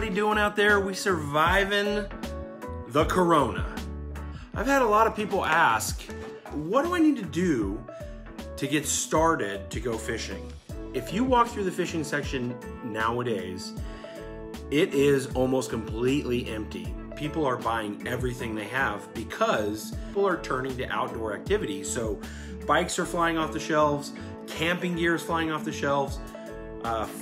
everybody doing out there? We surviving the corona. I've had a lot of people ask, what do I need to do to get started to go fishing? If you walk through the fishing section nowadays, it is almost completely empty. People are buying everything they have because people are turning to outdoor activities. So bikes are flying off the shelves, camping gear is flying off the shelves,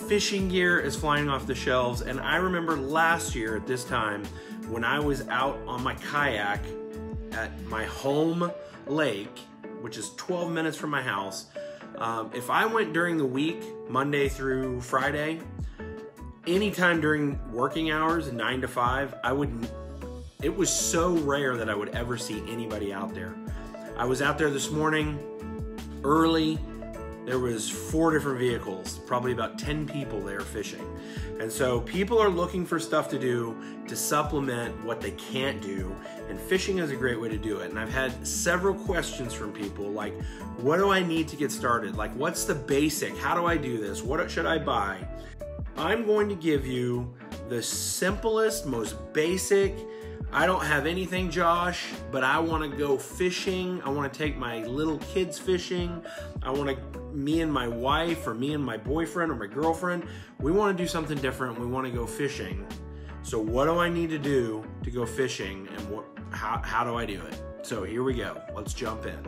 fishing gear is flying off the shelves. And I remember last year at this time when I was out on my kayak at my home lake, which is 12 minutes from my house. If I went during the week, Monday through Friday, anytime during working hours, 9 to 5, it was so rare that I would ever see anybody out there. I was out there this morning early. There was 4 different vehicles, probably about 10 people there fishing. And so people are looking for stuff to do to supplement what they can't do, and fishing is a great way to do it. And I've had several questions from people like, what do I need to get started? Like, what's the basic? How do I do this? What should I buy? I'm going to give you the simplest, most basic. I don't have anything, Josh, but I want to go fishing. I want to take my little kids fishing. Me and my wife, or me and my boyfriend or my girlfriend, we want to do something different. We want to go fishing. So what do I need to do to go fishing, and how do I do it? So here we go. Let's jump in.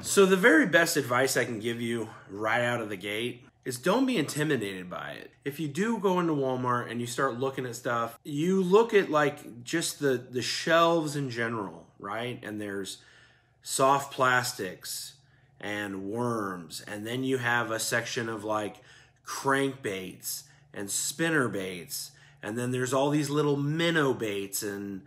So the very best advice I can give you right out of the gate is don't be intimidated by it. If you do go into Walmart and you start looking at stuff, you look at like just the shelves in general, right? And there's soft plastics and worms, and then you have a section of like crankbaits and spinnerbaits, and then there's all these little minnow baits and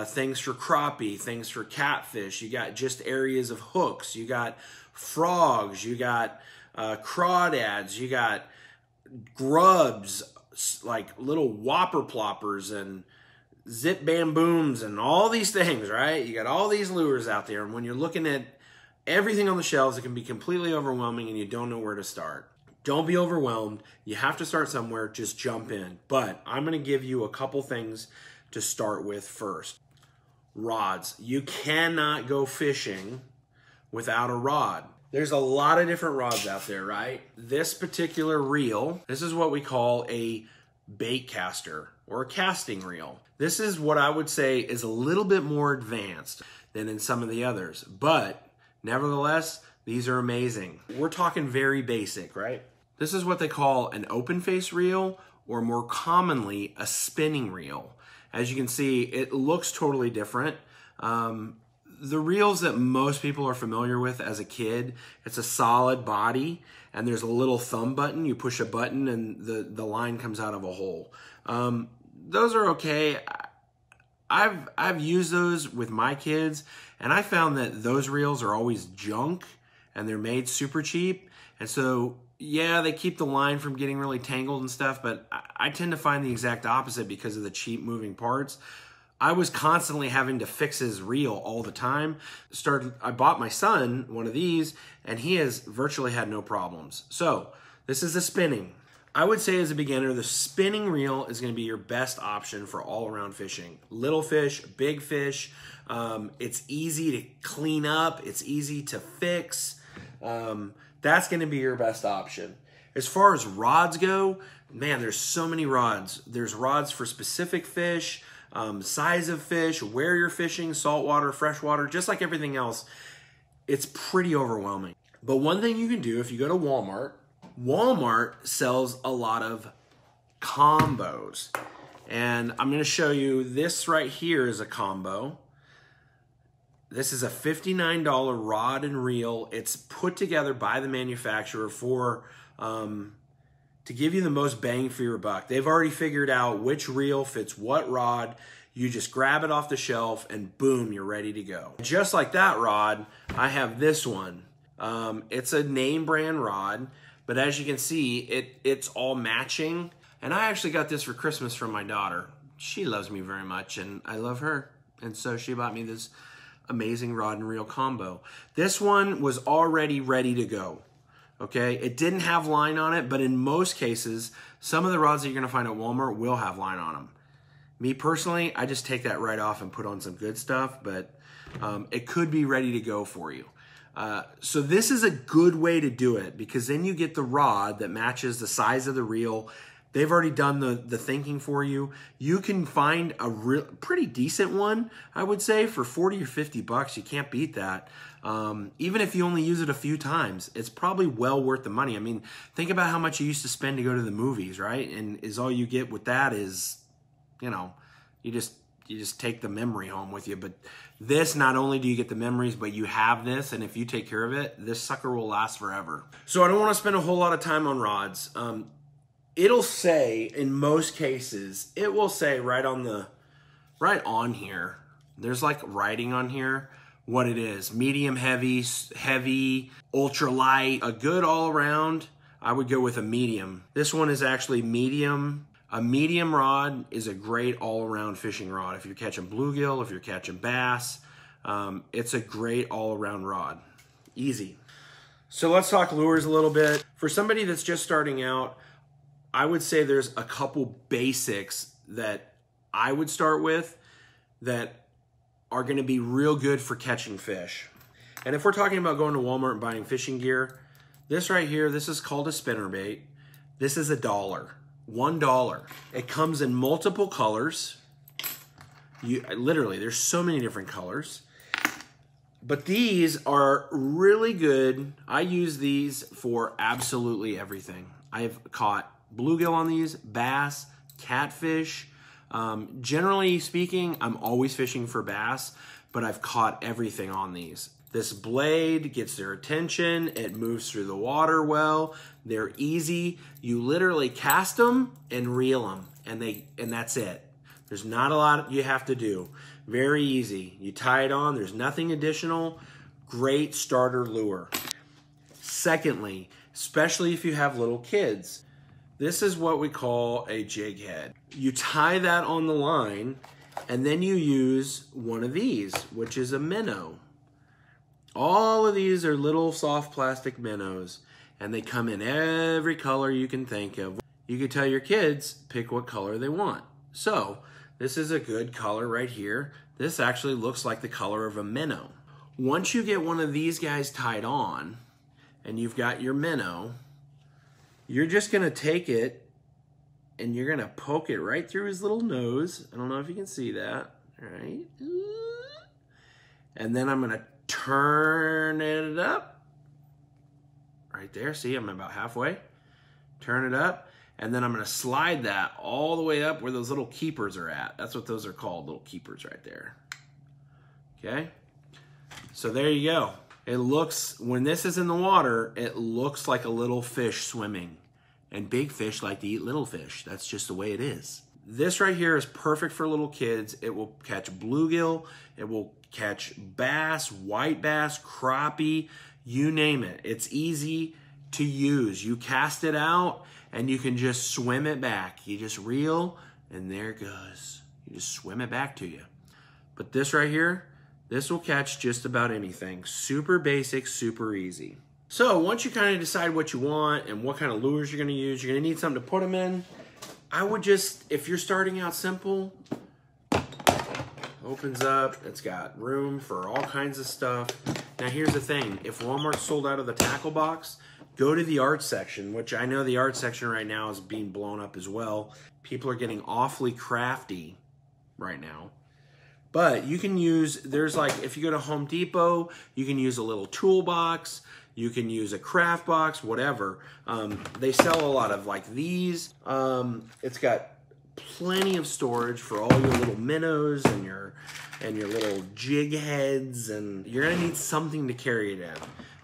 things for crappie, things for catfish. You got just areas of hooks. You got frogs. You got crawdads. You got grubs, like little whopper ploppers and zip bambooms and all these things, right? You got all these lures out there, and when you're looking at everything on the shelves, it can be completely overwhelming and you don't know where to start. Don't be overwhelmed. You have to start somewhere. Just jump in. But I'm going to give you a couple things to start with first. Rods. You cannot go fishing without a rod. There's a lot of different rods out there, right? This particular reel, this is what we call a bait caster or a casting reel. This is what I would say is a little bit more advanced than in some of the others, but nevertheless, these are amazing. We're talking very basic, right? This is what they call an open face reel, or more commonly a spinning reel. As you can see, it looks totally different. The reels that most people are familiar with as a kid, it's a solid body and there's a little thumb button. You push a button and the line comes out of a hole. Those are okay. I've used those with my kids, and I found that those reels are always junk and they're made super cheap. And so, yeah, they keep the line from getting really tangled and stuff, but I tend to find the exact opposite because of the cheap moving parts. I was constantly having to fix his reel all the time. I bought my son one of these, and he has virtually had no problems. So this is the spinning. I would say as a beginner, the spinning reel is going to be your best option for all around fishing. Little fish, big fish. It's easy to clean up. It's easy to fix. That's going to be your best option. As far as rods go, man, there's so many rods. There's rods for specific fish, size of fish, where you're fishing, saltwater, freshwater, just like everything else. It's pretty overwhelming. But one thing you can do if you go to Walmart, Walmart sells a lot of combos. And I'm going to show you this right here is a combo. This is a $59 rod and reel. It's put together by the manufacturer for to give you the most bang for your buck. They've already figured out which reel fits what rod. You just grab it off the shelf and boom, you're ready to go. Just like that rod, I have this one. It's a name brand rod, but as you can see, it's all matching. And I actually got this for Christmas from my daughter. She loves me very much and I love her. And so she bought me this amazing rod and reel combo. This one was already ready to go. Okay, it didn't have line on it, but in most cases, some of the rods that you're gonna find at Walmart will have line on them. Me personally, I just take that right off and put on some good stuff, but it could be ready to go for you. So this is a good way to do it because then you get the rod that matches the size of the reel. They've already done the thinking for you. You can find a pretty decent one, I would say, for 40 or 50 bucks. You can't beat that. Even if you only use it a few times, it's probably well worth the money. I mean, think about how much you used to spend to go to the movies, right? And all you get with that is, you know, you just take the memory home with you. But this, not only do you get the memories, but you have this, and if you take care of it, this sucker will last forever. So I don't want to spend a whole lot of time on rods. It'll say, in most cases, it will say right on here, there's like writing on here what it is. Medium, heavy, ultra light, a good all around. I would go with a medium. This one is actually medium. A medium rod is a great all around fishing rod. If you're catching bluegill, if you're catching bass, it's a great all around rod. Easy. So let's talk lures a little bit. For somebody that's just starting out, I would say there's a couple basics that I would start with that are going to be real good for catching fish. And if we're talking about going to Walmart and buying fishing gear, this right here, this is called a spinnerbait. This is $1. $1. It comes in multiple colors. Literally, there's so many different colors. But these are really good. I use these for absolutely everything. I've caught bluegill on these, bass, catfish. Generally speaking, I'm always fishing for bass, but I've caught everything on these. This blade gets their attention. It moves through the water well. They're easy. You literally cast them and reel them, and that's it. There's not a lot you have to do. Very easy. You tie it on. There's nothing additional. Great starter lure. Secondly, especially if you have little kids, this is what we call a jig head. You tie that on the line, and then you use one of these, which is a minnow. All of these are little soft plastic minnows, and they come in every color you can think of. You can tell your kids, pick what color they want. So, this is a good color right here. This actually looks like the color of a minnow. Once you get one of these guys tied on, and you've got your minnow, you're just gonna take it and you're gonna poke it right through his little nose. I don't know if you can see that, all right? And then I'm gonna turn it up. Right there, see, I'm about halfway. Turn it up, and then I'm gonna slide that all the way up where those little keepers are at. That's what those are called, little keepers right there. Okay? So there you go. It looks, when this is in the water, it looks like a little fish swimming. And big fish like to eat little fish. That's just the way it is. This right here is perfect for little kids. It will catch bluegill. It will catch bass, white bass, crappie, you name it. It's easy to use. You cast it out and you can just swim it back. You just reel and there it goes. You just swim it back to you. But this right here, this will catch just about anything. Super basic, super easy. So once you kind of decide what you want and what kind of lures you're gonna use, you're gonna need something to put them in. I would just, if you're starting out simple, opens up, it's got room for all kinds of stuff. Now here's the thing, if Walmart's sold out of the tackle box, go to the art section, which I know the art section right now is being blown up as well. People are getting awfully crafty right now. But you can use, there's like, if you go to Home Depot, you can use a little toolbox, you can use a craft box, whatever. They sell a lot of like these. It's got plenty of storage for all your little minnows and your little jig heads, and you're gonna need something to carry it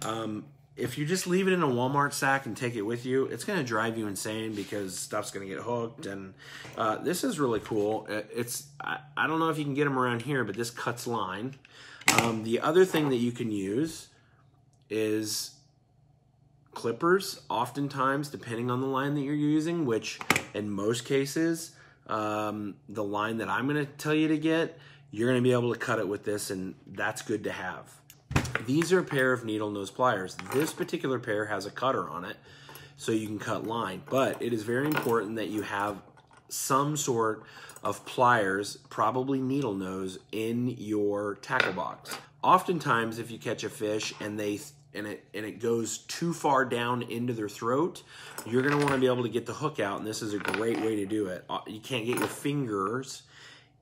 in. If you just leave it in a Walmart sack and take it with you, it's gonna drive you insane because stuff's gonna get hooked. And this is really cool. I don't know if you can get them around here, but this cuts line. The other thing that you can use is clippers, oftentimes, depending on the line that you're using, which in most cases, the line that I'm gonna tell you to get, you're gonna be able to cut it with this, and that's good to have. These are a pair of needle nose pliers. This particular pair has a cutter on it, so you can cut line, but it is very important that you have some sort of pliers, probably needle nose, in your tackle box. Oftentimes, if you catch a fish and it goes too far down into their throat, you're gonna wanna be able to get the hook out, and this is a great way to do it. You can't get your fingers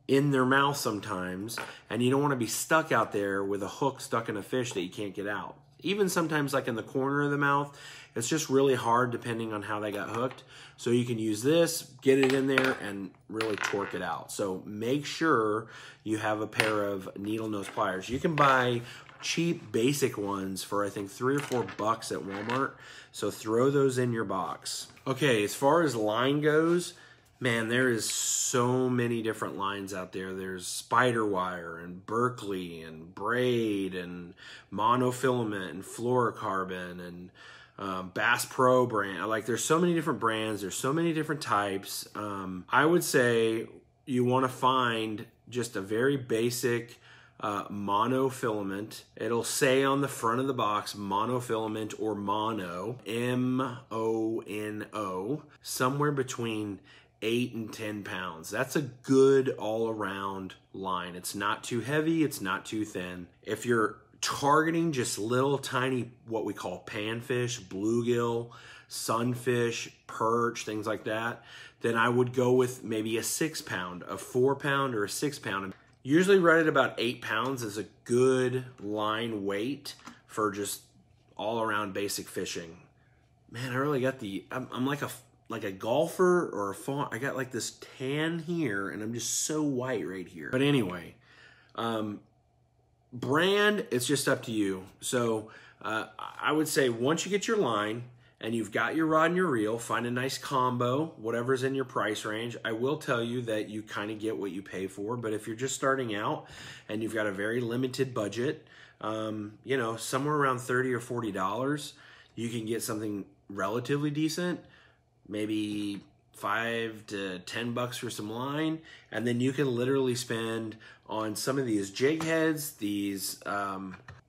in their mouth sometimes, and you don't wanna be stuck out there with a hook stuck in a fish that you can't get out. Even sometimes like in the corner of the mouth, it's just really hard depending on how they got hooked. So you can use this, get it in there, and really torque it out. So make sure you have a pair of needle nose pliers. You can buy cheap basic ones for I think $3 or $4 at Walmart. So throw those in your box. Okay, as far as line goes, man, there is so many different lines out there. There's spider wire and Berkeley and braid and monofilament and fluorocarbon and Bass Pro brand. Like, there's so many different brands. There's so many different types. I would say you want to find just a very basic monofilament. It'll say on the front of the box monofilament or mono, M-O-N-O, somewhere between 8 and 10 pounds. That's a good all-around line. It's not too heavy, it's not too thin. If you're targeting just little tiny, what we call panfish, bluegill, sunfish, perch, things like that, then I would go with maybe a 6 pound, a 4 pound, or a 6 pound. Usually right at about 8 pounds is a good line weight for just all around basic fishing. Man, I really got I'm like a golfer or a fawn. I got like this tan here, and I'm just so white right here. But anyway, brand, it's just up to you. So I would say once you get your line and you've got your rod and your reel, find a nice combo, whatever's in your price range. I will tell you that you kind of get what you pay for, but if you're just starting out and you've got a very limited budget, you know, somewhere around $30 or $40, you can get something relatively decent, maybe $5 to $10 for some line, and then you can literally spend on some of these jig heads, these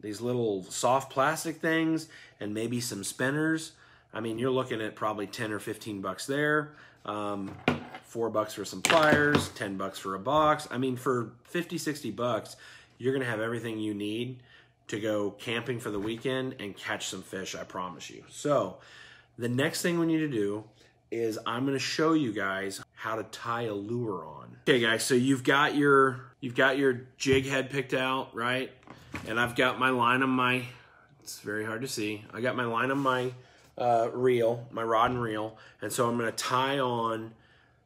little soft plastic things, and maybe some spinners. I mean, you're looking at probably 10 or 15 bucks there. $4 for some pliers, 10 bucks for a box. I mean, for 50, 60 bucks, you're gonna have everything you need to go camping for the weekend and catch some fish, I promise you. So the next thing we need to do is I'm gonna show you guys how to tie a lure on. Okay guys, so you've got your jig head picked out, right? And I've got my line on my, it's very hard to see, I got my line on my reel, my rod and reel, and so I'm gonna tie on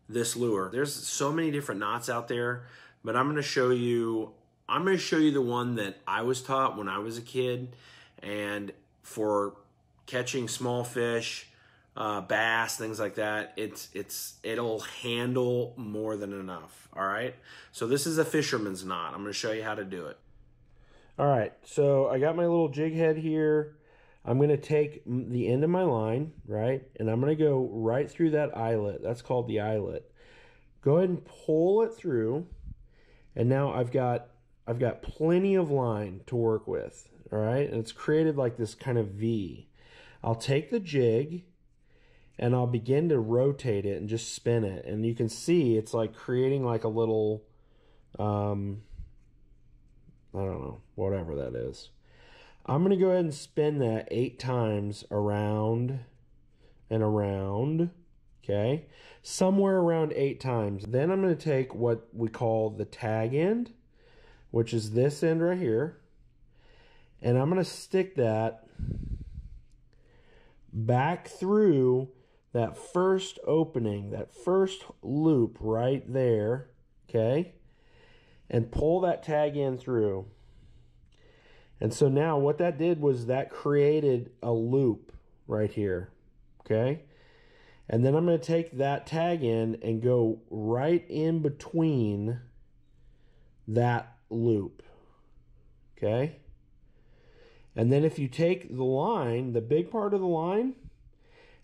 this lure. There's so many different knots out there, but I'm gonna show you the one that I was taught when I was a kid, and for catching small fish, bass, things like that, it'll handle more than enough. All right, so this is a fisherman's knot. I'm going to show you how to do it. All right, so I got my little jig head here. I'm going to take the end of my line, right, and I'm going to go right through that eyelet. That's called the eyelet. Go ahead and pull it through, and now I've got plenty of line to work with. All right, and it's created like this kind of V. I'll take the jig and I'll begin to rotate it and just spin it. And you can see it's like creating like a little, I don't know, whatever that is. I'm going to go ahead and spin that 8 times around and around, okay? Somewhere around 8 times. Then I'm going to take what we call the tag end, which is this end right here. And I'm going to stick that back through that first opening, that first loop right there, okay? And pull that tag in through. And so now what that did was that created a loop right here, okay? And then I'm going to take that tag in and go right in between that loop, okay? And then if you take the line, the big part of the line,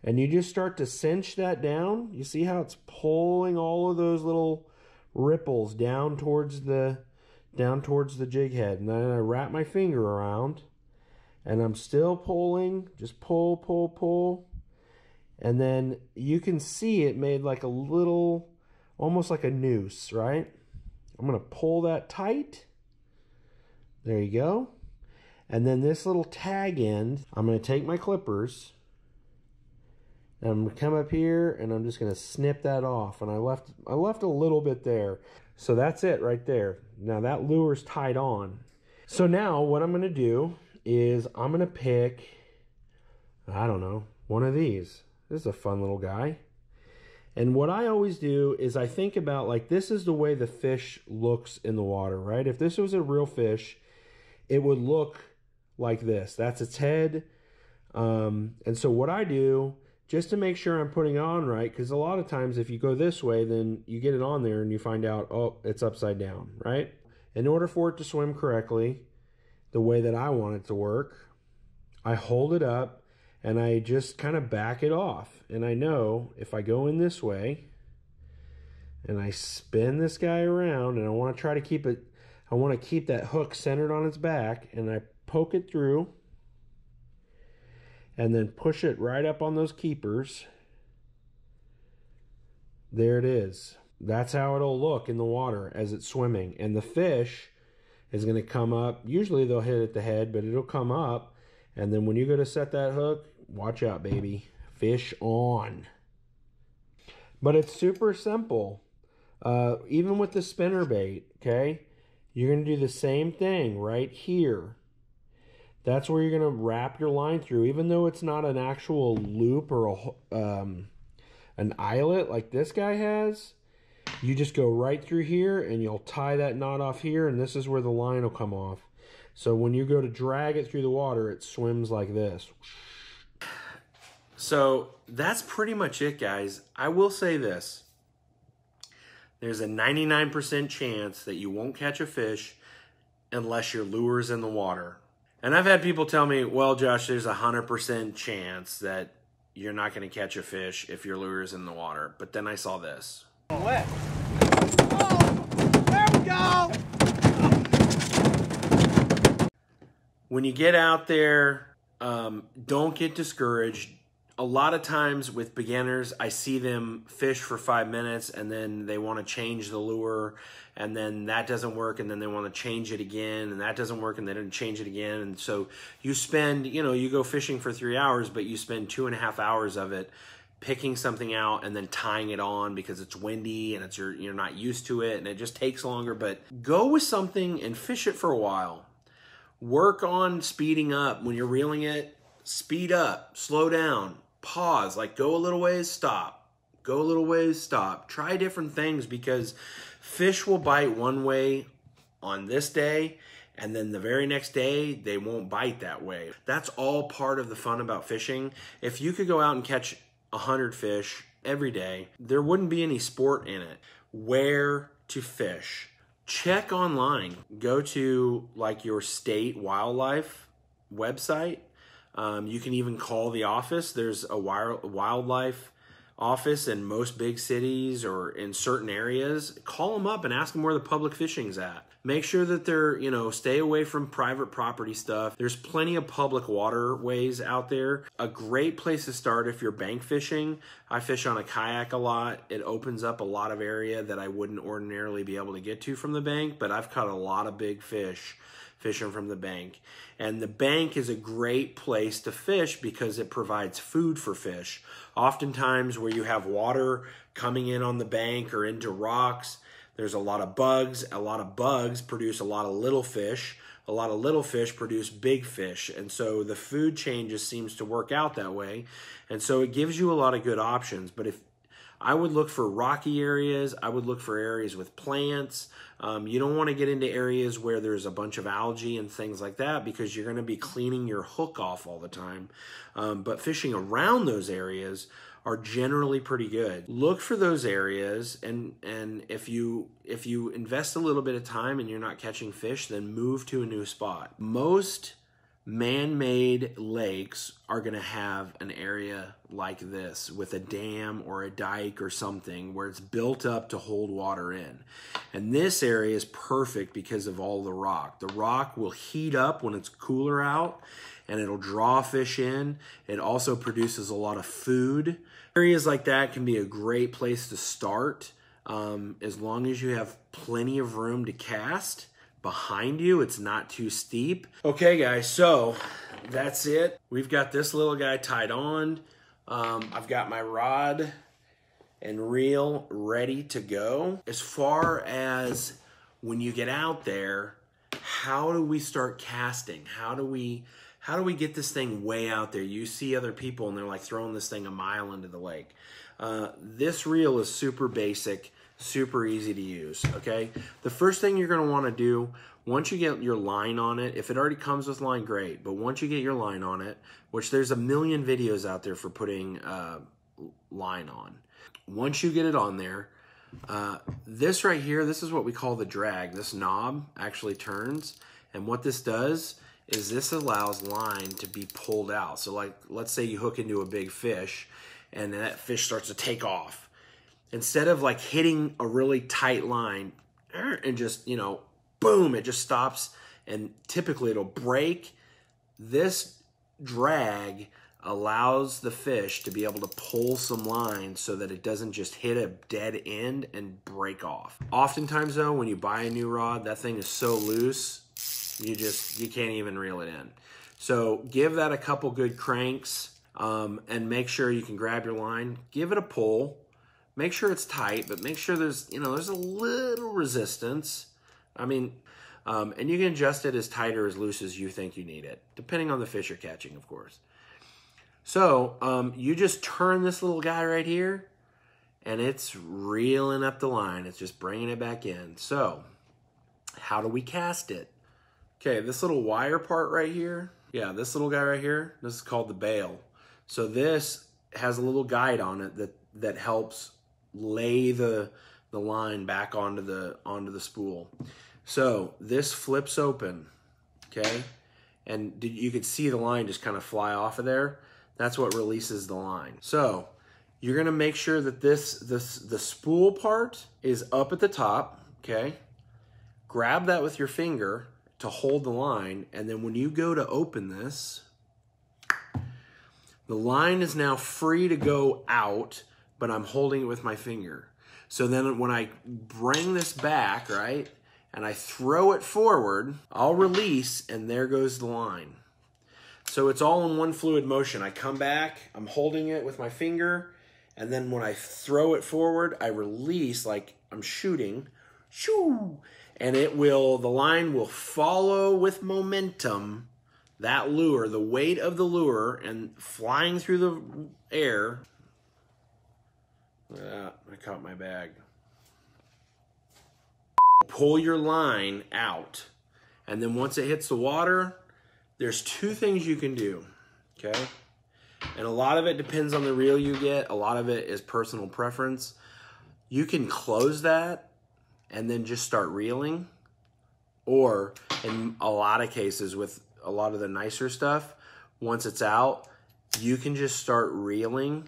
and you just start to cinch that down, you see how it's pulling all of those little ripples down towards the jig head. And then I wrap my finger around, and I'm still pulling, just pull, pull, pull. And then you can see it made like a little almost like a noose, right? I'm going to pull that tight. There you go. And then this little tag end, I'm going to take my clippers and I'm going to come up here and I'm just going to snip that off. And I left a little bit there. So that's it right there. Now that lure's tied on. So now what I'm going to do is I'm going to pick, I don't know, one of these. This is a fun little guy. And what I always do is I think about, like, this is the way the fish looks in the water, right? If this was a real fish, it would look like this. That's its head. And so what I do, just to make sure I'm putting it on right, because a lot of times if you go this way, then you get it on there and you find out, oh, it's upside down, right? In order for it to swim correctly, the way that I want it to work, I hold it up and I just kind of back it off. And I know if I go in this way and I spin this guy around and I want to try to keep it, I want to keep that hook centered on its back, and I poke it through and then push it right up on those keepers. There it is. That's how it'll look in the water as it's swimming. And the fish is going to come up. Usually they'll hit at the head, but it'll come up. And then when you go to set that hook, watch out, baby. Fish on. But it's super simple. Even with the spinnerbait, okay? You're going to do the same thing right here. That's where you're going to wrap your line through. Even though it's not an actual loop or an eyelet like this guy has, you just go right through here and you'll tie that knot off here, and this is where the line will come off. So when you go to drag it through the water, it swims like this. So that's pretty much it, guys. I will say this. There's a 99% chance that you won't catch a fish unless your lure's in the water. And I've had people tell me, well, Josh, there's a 100% chance that you're not going to catch a fish if your lure's in the water. But then I saw this. Wet. Oh, there we go. When you get out there, don't get discouraged. A lot of times with beginners, I see them fish for 5 minutes and then they want to change the lure, and then that doesn't work, and then they want to change it again, and that doesn't work, and they didn't change it again. And so you spend, you go fishing for 3 hours, but you spend 2.5 hours of it picking something out and then tying it on because it's windy and you're not used to it, and it just takes longer. But go with something and fish it for a while. Work on speeding up. When you're reeling it, speed up, slow down, pause, like go a little ways, stop. Go a little ways, stop. Try different things, because fish will bite one way on this day, and then the very next day, they won't bite that way. That's all part of the fun about fishing. If you could go out and catch 100 fish every day, there wouldn't be any sport in it. Where to fish? Check online. Go to like your state wildlife website. You can even call the office. There's a wildlife office in most big cities or in certain areas. Call them up and ask them where the public fishing's at. Make sure that they're, stay away from private property stuff. There's plenty of public waterways out there. A great place to start if you're bank fishing. I fish on a kayak a lot. It opens up a lot of area that I wouldn't ordinarily be able to get to from the bank, but I've caught a lot of big fish fishing from the bank. And the bank is a great place to fish because it provides food for fish. Oftentimes where you have water coming in on the bank or into rocks, there's a lot of bugs. A lot of bugs produce a lot of little fish. A lot of little fish produce big fish. And so the food chain just seems to work out that way. And so it gives you a lot of good options. But if I would look for rocky areas, I would look for areas with plants. You don't want to get into areas where there's a bunch of algae and things like that, because you're going to be cleaning your hook off all the time. But fishing around those areas are generally pretty good. Look for those areas, and if you invest a little bit of time and you're not catching fish, then move to a new spot. Most man-made lakes are going to have an area like this with a dam or a dike or something where it's built up to hold water in. And this area is perfect because of all the rock. The rock will heat up when it's cooler out, and it'll draw fish in. It also produces a lot of food. Areas like that can be a great place to start. As long as you have plenty of room to cast behind you, it's not too steep. Okay guys, so that's it. We've got this little guy tied on. I've got my rod and reel ready to go. As far as when you get out there, how do we start casting? How do we get this thing way out there? You see other people and they're like throwing this thing a mile into the lake. This reel is super basic, super easy to use, okay? The first thing you're gonna wanna do, once you get your line on it, if it already comes with line, great, but once you get your line on it, which there's a million videos out there for putting line on. Once you get it on there, this right here, this is what we call the drag. This knob actually turns, and what this does is this allows line to be pulled out. So like, let's say you hook into a big fish, and that fish starts to take off. Instead of like hitting a really tight line and just, you know, boom, it just stops, and typically it'll break. This drag allows the fish to be able to pull some line so that it doesn't just hit a dead end and break off. Oftentimes though, when you buy a new rod, that thing is so loose, you can't even reel it in. So give that a couple good cranks, and make sure you can grab your line, give it a pull, make sure it's tight, but make sure there's a little resistance. I mean, and you can adjust it as tight or as loose as you think you need it, depending on the fish you're catching, of course. So you just turn this little guy right here, and it's reeling up the line. It's just bringing it back in. So how do we cast it? Okay, this little wire part right here, yeah, this little guy right here, this is called the bail. So this has a little guide on it that helps lay the line back onto the spool. So this flips open, okay? And you could see the line just kind of fly off of there. That's what releases the line. So you're gonna make sure that the spool part is up at the top, okay? Grab that with your finger to hold the line, and then when you go to open this, the line is now free to go out, but I'm holding it with my finger. So then when I bring this back, right, and I throw it forward, I'll release, and there goes the line. So it's all in one fluid motion. I come back, I'm holding it with my finger, and then when I throw it forward, I release like I'm shooting, shoo, and the line will follow with momentum that lure, the weight of the lure, and flying through the air. Look at that, I caught my bag. Pull your line out, and then once it hits the water, there's two things you can do, okay? And a lot of it depends on the reel you get. A lot of it is personal preference. You can close that and then just start reeling, or in a lot of cases with a lot of the nicer stuff, once it's out, you can just start reeling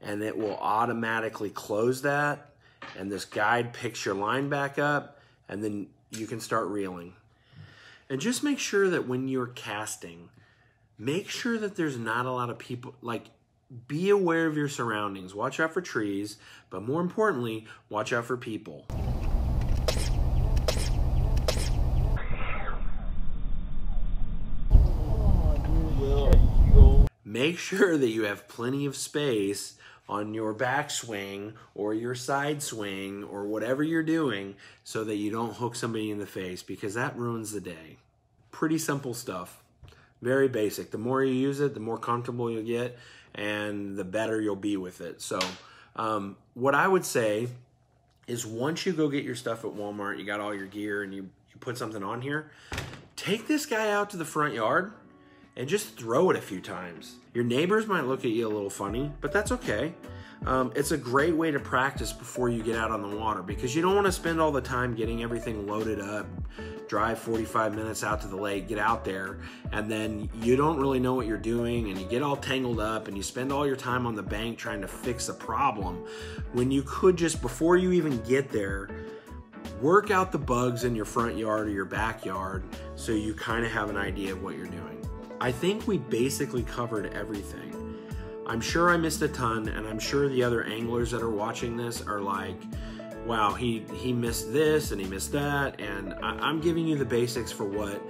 and it will automatically close that, and this guide picks your line back up, and then you can start reeling. And just make sure that when you're casting, make sure that there's not a lot of people. Like, be aware of your surroundings. Watch out for trees, but more importantly, watch out for people. Make sure that you have plenty of space on your backswing or your side swing or whatever you're doing so that you don't hook somebody in the face, because that ruins the day. Pretty simple stuff. Very basic. The more you use it, the more comfortable you'll get and the better you'll be with it. So what I would say is, once you go get your stuff at Walmart, you got all your gear and you put something on here, take this guy out to the front yard and just throw it a few times. Your neighbors might look at you a little funny, but that's okay. It's a great way to practice before you get out on the water, because you don't want to spend all the time getting everything loaded up, drive 45 minutes out to the lake, get out there, and then you don't really know what you're doing, and you get all tangled up, and you spend all your time on the bank trying to fix a problem, when you could just, before you even get there, work out the bugs in your front yard or your backyard so you kind of have an idea of what you're doing. I think we basically covered everything. I'm sure I missed a ton, and I'm sure the other anglers that are watching this are like, wow, he missed this and he missed that. And I'm giving you the basics for what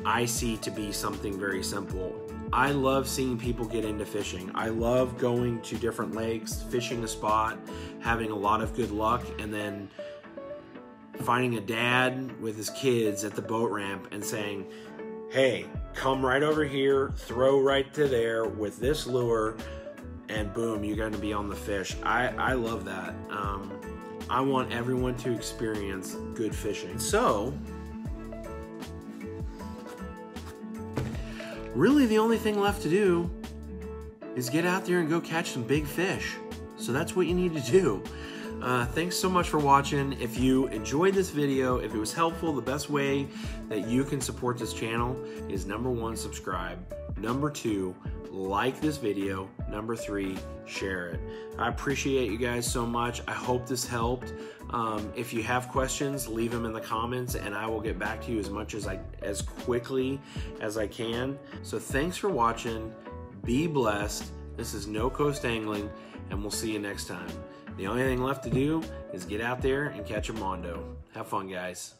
I see to be something very simple. I love seeing people get into fishing. I love going to different lakes, fishing a spot, having a lot of good luck, and then finding a dad with his kids at the boat ramp and saying, hey, come right over here, throw right to there with this lure, and boom, you're going to be on the fish. I love that. I want everyone to experience good fishing. So, really the only thing left to do is get out there and go catch some big fish. So that's what you need to do. Thanks so much for watching. If you enjoyed this video, if it was helpful, the best way that you can support this channel is number 1, subscribe. Number 2, like this video. Number 3, share it. I appreciate you guys so much. I hope this helped. If you have questions, leave them in the comments and I will get back to you as quickly as I can. So thanks for watching. Be blessed. This is No Coast Angling, and we'll see you next time. The only thing left to do is get out there and catch a mondo. Have fun, guys.